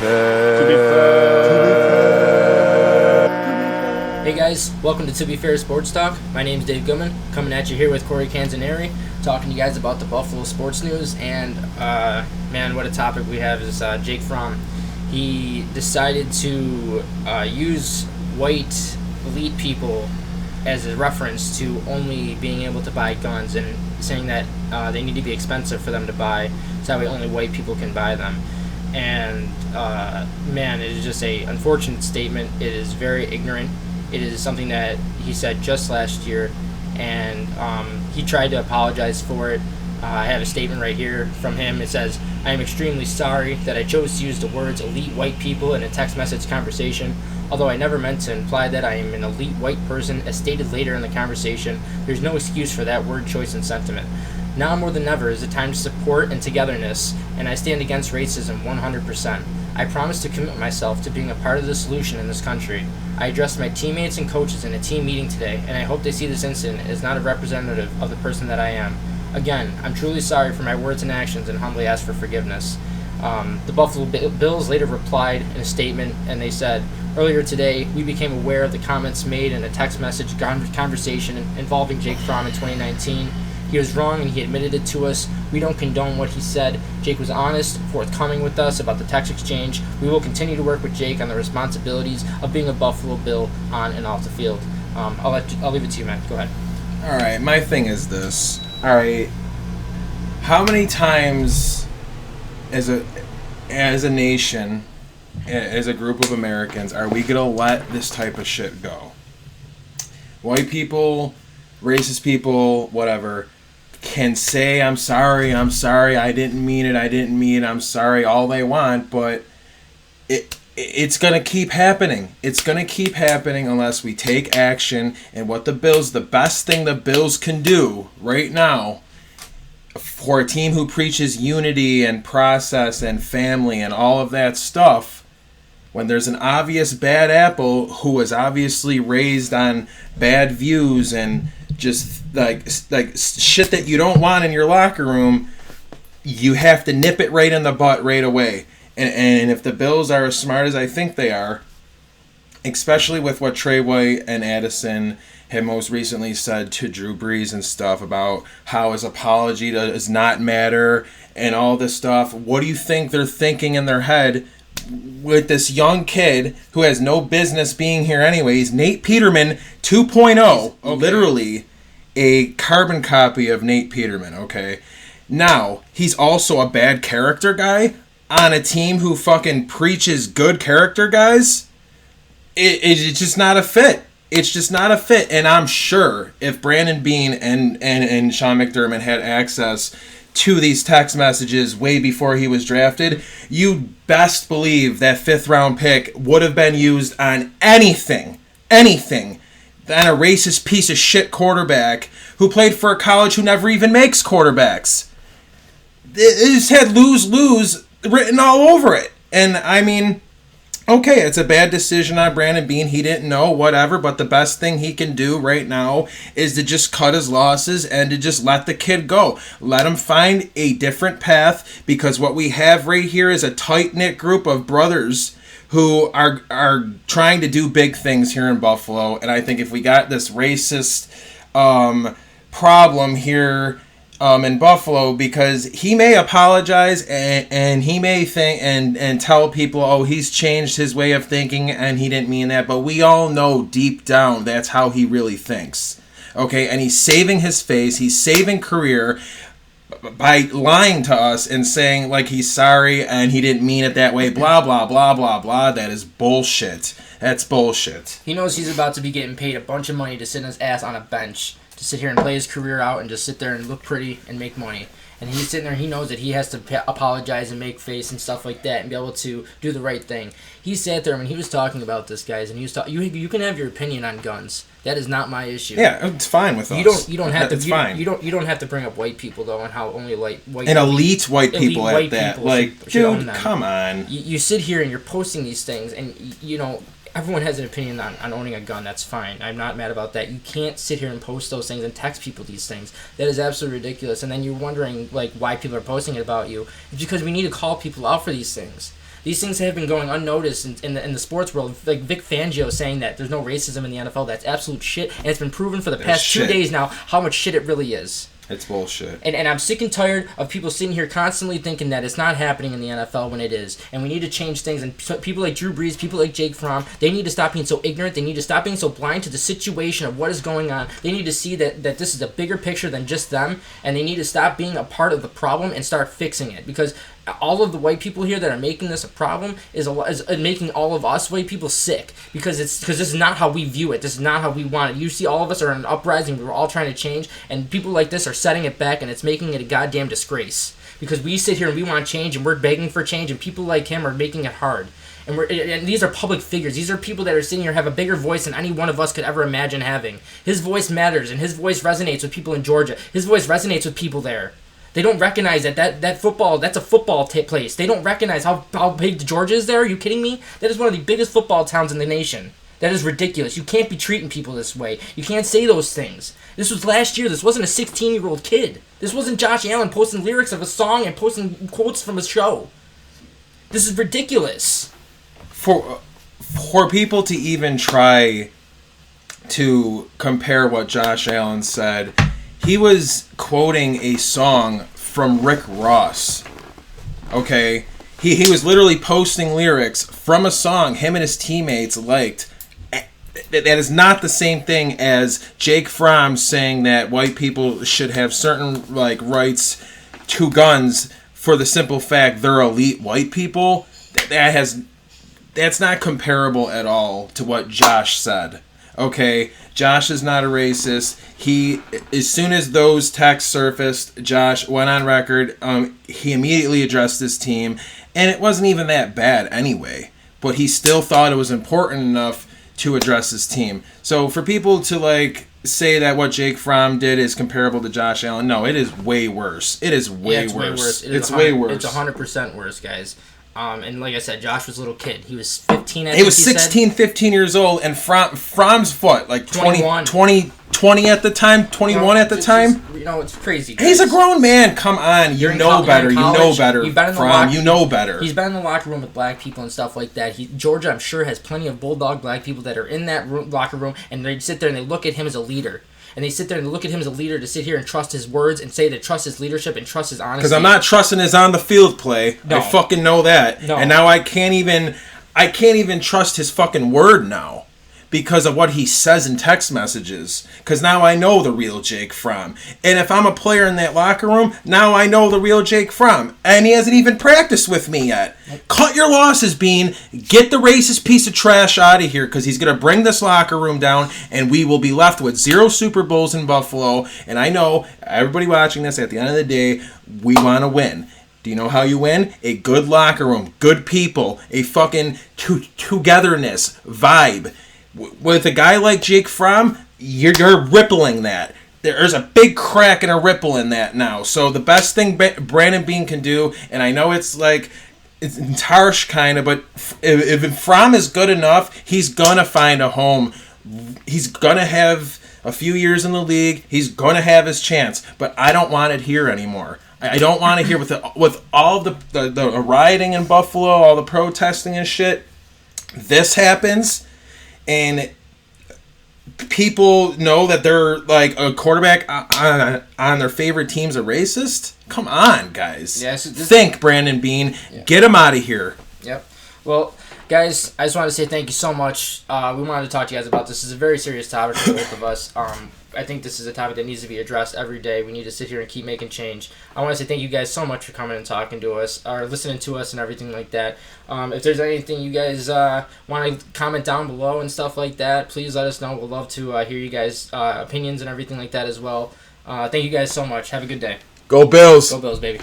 Hey guys, welcome to Be Fair Sports Talk. My name's Dave Goodman, coming at you here with Corey Canzaneri, talking to you guys about the Buffalo sports news. And man, what a topic we have is Jake Fromm. He decided to use white elite people as a reference to only being able to buy guns, and saying that they need to be expensive for them to buy, so that way only white people can buy them. And man, it is just a unfortunate statement. It is very ignorant. It is something that he said just last year, and he tried to apologize for it. I have a statement right here from him. It says, "I am extremely sorry that I chose to use the words elite white people in a text message conversation. Although I never meant to imply that I am an elite white person, as stated later in the conversation, there's no excuse for that word choice and sentiment. Now more than ever is the time to support and togetherness, and I stand against racism 100%. I promise to commit myself to being a part of the solution in this country. I addressed my teammates and coaches in a team meeting today, and I hope they see this incident as not a representative of the person that I am. Again, I'm truly sorry for my words and actions and humbly ask for forgiveness." The Buffalo Bills later replied in a statement, and they said, "Earlier today, we became aware of the comments made in a text message conversation involving Jake Fromm in 2019. He was wrong, and he admitted it to us. We don't condone what he said. Jake was honest, forthcoming with us about the text exchange. We will continue to work with Jake on the responsibilities of being a Buffalo Bill on and off the field." I'll leave it to you, man. Go ahead. All right, my thing is this. All right, how many times as a nation, as a group of Americans, are we gonna let this type of shit go? White people, racist people, whatever, can say, I'm sorry, I didn't mean it, I'm sorry, all they want, but it's going to keep happening. It's going to keep happening unless we take action. And what the best thing the Bills can do right now for a team who preaches unity and process and family and all of that stuff, when there's an obvious bad apple who was obviously raised on bad views and just like shit that you don't want in your locker room, you have to nip it right in the butt right away. And if the Bills are as smart as I think they are, especially with what Trey White and Addison had most recently said to Drew Brees and stuff about how his apology does not matter and all this stuff, what do you think they're thinking in their head with this young kid who has no business being here anyways? Nate Peterman 2.0, okay. Literally a carbon copy of Nate Peterman, okay? Now, he's also a bad character guy on a team who fucking preaches good character guys. It's just not a fit. It's just not a fit. And I'm sure if Brandon Beane and Sean McDermott had access to these text messages way before he was drafted, you best believe that 5th round pick would have been used on anything than a racist piece of shit quarterback who played for a college who never even makes quarterbacks. It just had lose written all over it. And I mean, okay, it's a bad decision on Brandon Beane. He didn't know, whatever, but the best thing he can do right now is to just cut his losses and to just let the kid go. Let him find a different path, because what we have right here is a tight-knit group of brothers who are trying to do big things here in Buffalo. And I think if we got this racist problem here in Buffalo, because he may apologize and he may think and tell people, oh, he's changed his way of thinking and he didn't mean that, but we all know deep down that's how he really thinks. Okay, and he's saving his face, he's saving career by lying to us and saying like he's sorry and he didn't mean it that way, blah blah blah blah blah. That is bullshit. That's bullshit. He knows he's about to be getting paid a bunch of money to sit his ass on a bench, to sit here and play his career out and just sit there and look pretty and make money. And he's sitting there, he knows that he has to apologize and make face and stuff like that and be able to do the right thing. He sat there when he was talking about this, guys, and he was you can have your opinion on guns. That is not my issue. Yeah, it's fine with us. You don't have to. It's fine. You don't have to bring up white people though, and how only white and elite white people at that. Like, dude, come on. You sit here and you're posting these things, and you know. Everyone has an opinion on owning a gun. That's fine. I'm not mad about that. You can't sit here and post those things and text people these things. That is absolutely ridiculous. And then you're wondering like why people are posting it about you. It's because we need to call people out for these things. These things have been going unnoticed in the sports world. Like Vic Fangio saying that there's no racism in the NFL. That's absolute shit, and it's been proven for the past 2 days now how much shit it really is. It's bullshit. And I'm sick and tired of people sitting here constantly thinking that it's not happening in the NFL when it is. And we need to change things. And people like Drew Brees, people like Jake Fromm, they need to stop being so ignorant. They need to stop being so blind to the situation of what is going on. They need to see that this is a bigger picture than just them. And they need to stop being a part of the problem and start fixing it. Because all of the white people here that are making this a problem is making all of us white people sick, because this is not how we view it. This is not how we want it. You see, all of us are in an uprising. We're all trying to change, and people like this are setting it back, and it's making it a goddamn disgrace. Because we sit here and we want change, and we're begging for change, and people like him are making it hard. And these are public figures. These are people that are sitting here have a bigger voice than any one of us could ever imagine having. His voice matters, and his voice resonates with people in Georgia. His voice resonates with people there. They don't recognize that football, that's a football place. They don't recognize how big Georgia is there. Are you kidding me? That is one of the biggest football towns in the nation. That is ridiculous. You can't be treating people this way. You can't say those things. This was last year. This wasn't a 16-year-old kid. This wasn't Josh Allen posting lyrics of a song and posting quotes from a show. This is ridiculous. For people to even try to compare what Josh Allen said, he was quoting a song from Rick Ross. Okay? He was literally posting lyrics from a song him and his teammates liked. That is not the same thing as Jake Fromm saying that white people should have certain rights to guns for the simple fact they're elite white people. That's not comparable at all to what Josh said. Okay, Josh is not a racist. As soon as those texts surfaced, Josh went on record. He immediately addressed his team, and it wasn't even that bad anyway. But he still thought it was important enough to address his team. So for people to say that what Jake Fromm did is comparable to Josh Allen, no, it is way worse. It is way worse. It's way worse. It's 100% worse, guys. And like I said, Josh was a little kid. He was 15. He was 16, 15 years old, and Fromm's what, 21. 20 at the time, 21 at the time? It's crazy, guys. He's a grown man. Come on. You know better. Fromm. You know better. He's been in the locker room with black people and stuff like that. Georgia, I'm sure, has plenty of bulldog black people that are in that locker room, and they sit there and they look at him as a leader. And they sit there and look at him as a leader to sit here and trust his words and say they trust his leadership and trust his honesty. Because I'm not trusting his on the field play. No. I fucking know that. No. And now I can't even trust his fucking word now because of what he says in text messages. Because now I know the real Jake Fromm. And if I'm a player in that locker room, now I know the real Jake Fromm. And he hasn't even practiced with me yet. Cut your losses, Bean. Get the racist piece of trash out of here, because he's going to bring this locker room down, and we will be left with 0 Super Bowls in Buffalo. And I know everybody watching this, at the end of the day, we want to win. Do you know how you win? A good locker room, good people, a fucking togetherness vibe. With a guy like Jake Fromm, you're rippling that. There's a big crack and a ripple in that now. So the best thing Brandon Beane can do, and I know it's harsh kind of, but if Fromm is good enough, he's going to find a home. He's going to have a few years in the league. He's going to have his chance. But I don't want it here anymore. I don't want it here with all the rioting in Buffalo, all the protesting and shit. This happens, and people know that they're a quarterback on their favorite team's a racist. Come on, guys. Yeah, think, Brandon Beane. Yeah. Get him out of here. Yep. Well, guys, I just want to say thank you so much. We wanted to talk to you guys about this. This is a very serious topic for both of us. I think this is a topic that needs to be addressed every day. We need to sit here and keep making change. I want to say thank you guys so much for coming and talking to us, or listening to us and everything like that. If there's anything you guys want to comment down below and stuff like that, please let us know. We'll love to hear you guys' opinions and everything like that as well. Thank you guys so much. Have a good day. Go Bills. Go Bills, baby.